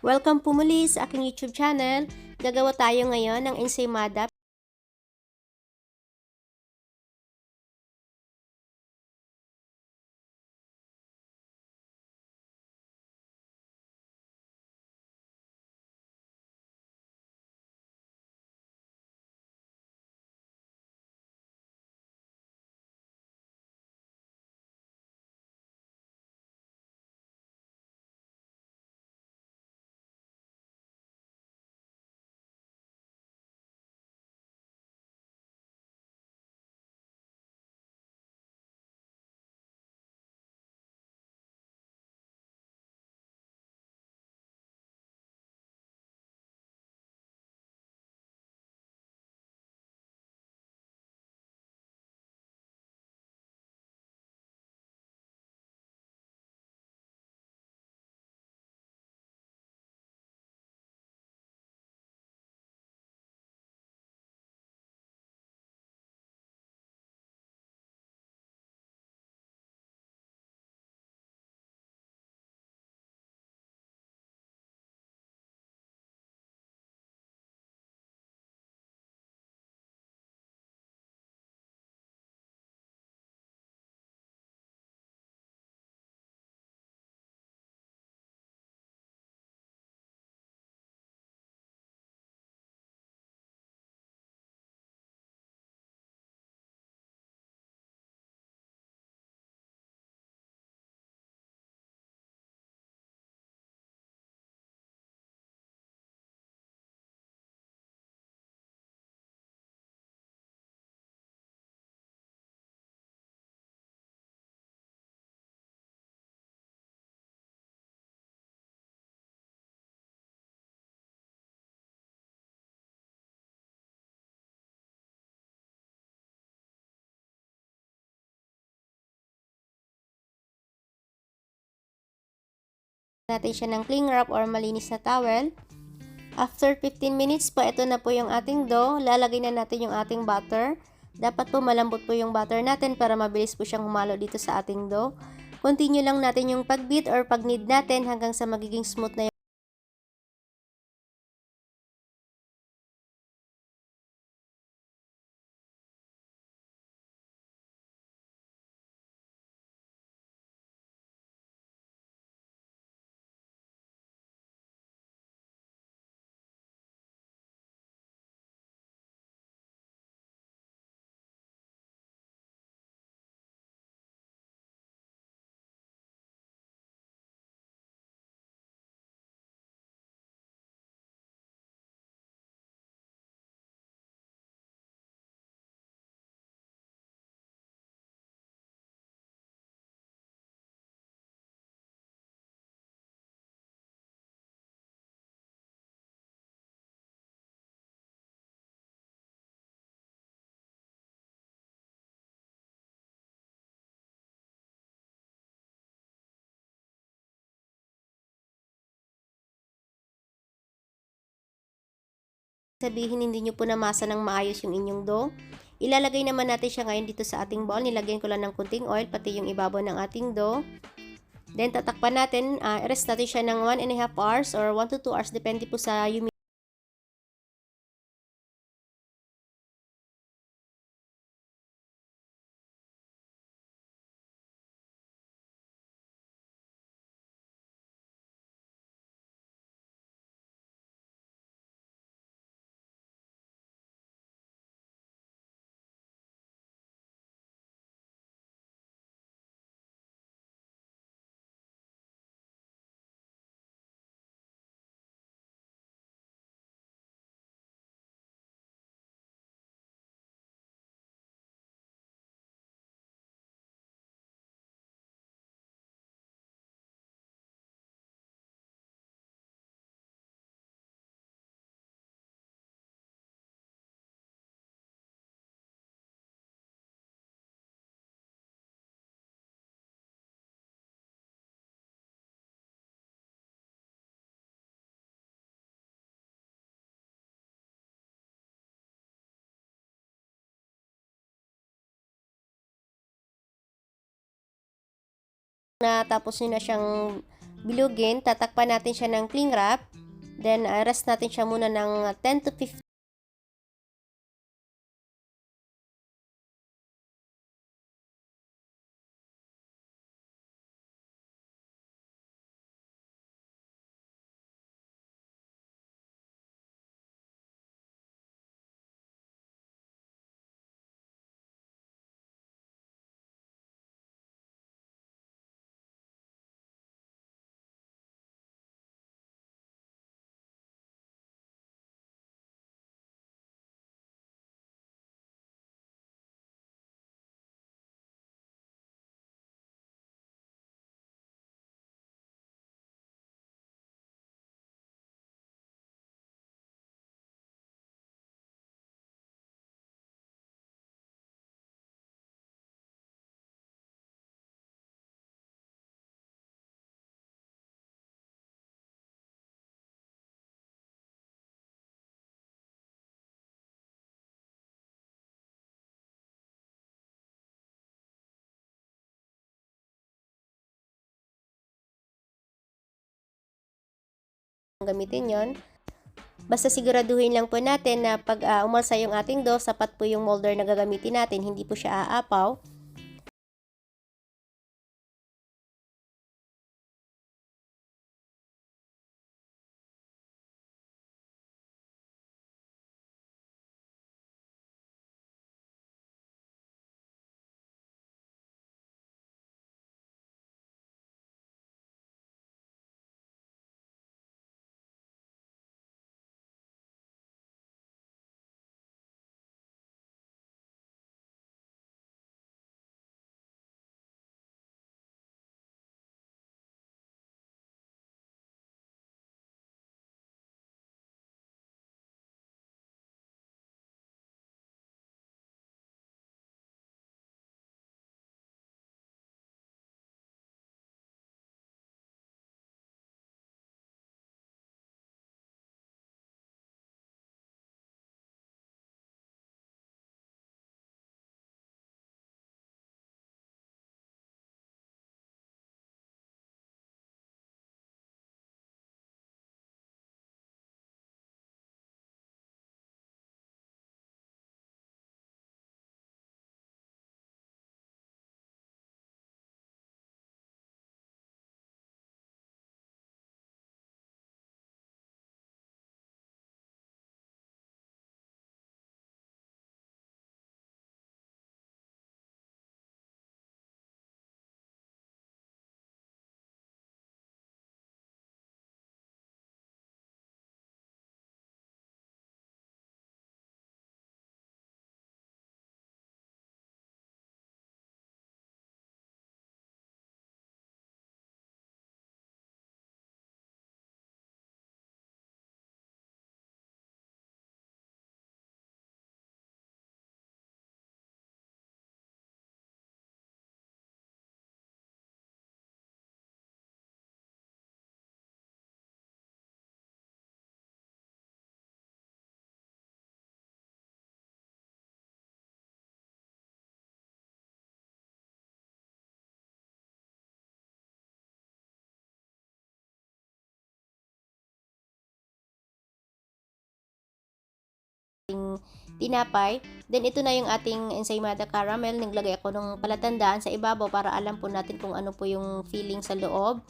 Welcome po muli sa aking YouTube channel. Gagawa tayo ngayon ng ensaymada. Natin siya ng cling wrap or malinis na towel. After 15 minutes po, ito na po yung ating dough. Lalagay na natin yung ating butter. Dapat po malambot po yung butter natin para mabilis po siyang humalo dito sa ating dough. Continue lang natin yung pag-beat or pag-knead natin hanggang sa magiging smooth na. Sabihin hindi nyo po namasa ng maayos yung inyong dough. Ilalagay naman natin siya ngayon dito sa ating bowl. Nilagyan ko lang ng kunting oil, pati yung ibabaw ng ating dough. Then tatakpan natin, rest natin siya ng 1.5 hours or 1 to 2 hours, depende po sa humidity. Na tapos nyo na siyang bilugin, tatakpan natin siya ng cling wrap. Then, rest natin siya muna ng 10 to 15 gamitin yon. Basta siguraduhin lang po natin na pag umalsa yung ating dough, sapat po yung molder na gagamitin natin, hindi po siya aapaw. Tinapay. Then, ito na yung ating ensaymada caramel. Naglagay ako ng palatandaan sa ibabaw para alam po natin kung ano po yung filling sa loob.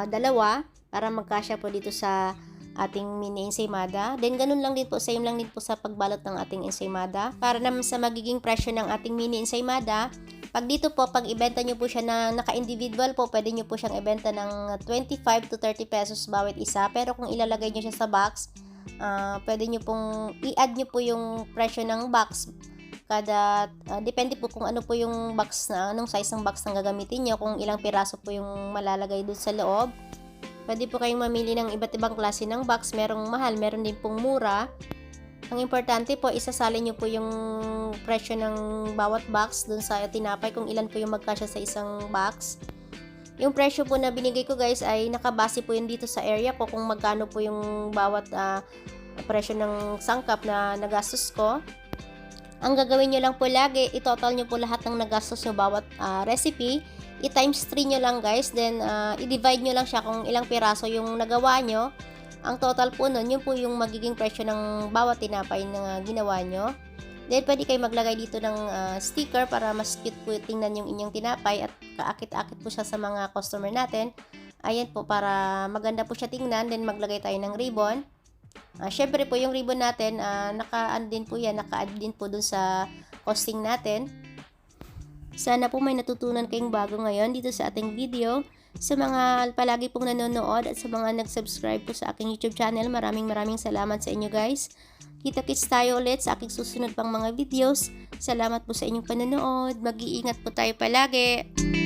dalawa para magkasya po dito sa ating mini ensaymada. Then ganun lang din po, same lang din po sa pagbalot ng ating ensaymada. Para naman sa magiging presyo ng ating mini ensaymada, pag dito po, pag ibenta nyo po siya na naka-individual po, pwede nyo po siyang ibenta ng 25 to 30 pesos bawat isa. Pero kung ilalagay nyo siya sa box, pwede nyo pong i-add nyo po yung presyo ng box. Depende po kung ano po yung box na, anong size ng box na gagamitin nyo, kung ilang piraso po yung malalagay doon sa loob. Pwede po kayong mamili ng iba't ibang klase ng box, merong mahal, meron din pong mura. Ang importante po, isasalin nyo po yung presyo ng bawat box dun sa tinapay kung ilan po yung magkasya sa isang box. Yung presyo po na binigay ko guys ay nakabase po yun dito sa area ko kung magkano po yung bawat presyo ng sangkap na nagastos ko. Ang gagawin nyo lang po lagi, i-total nyo po lahat ng nagastos nyo bawat recipe. I-times 3 nyo lang guys, then i-divide nyo lang siya kung ilang piraso yung nagawa nyo. Ang total po nun, yun po yung magiging presyo ng bawat tinapay na ginawa nyo. Then, pwede kayo maglagay dito ng sticker para mas cute po tingnan yung inyong tinapay at kaakit-akit po siya sa mga customer natin. Ayan po, para maganda po siya tingnan. Then, maglagay tayo ng ribbon. Syempre po, yung ribbon natin, naka-add din po yan. Naka-add din po dun sa costing natin. Sana po may natutunan kayong bago ngayon dito sa ating video. Sa mga palagi pong nanonood at sa mga nag-subscribe po sa aking YouTube channel, maraming salamat sa inyo guys. Kita-kits tayo ulit sa aking susunod pang mga videos. Salamat po sa inyong panonood. Mag-iingat po tayo palagi.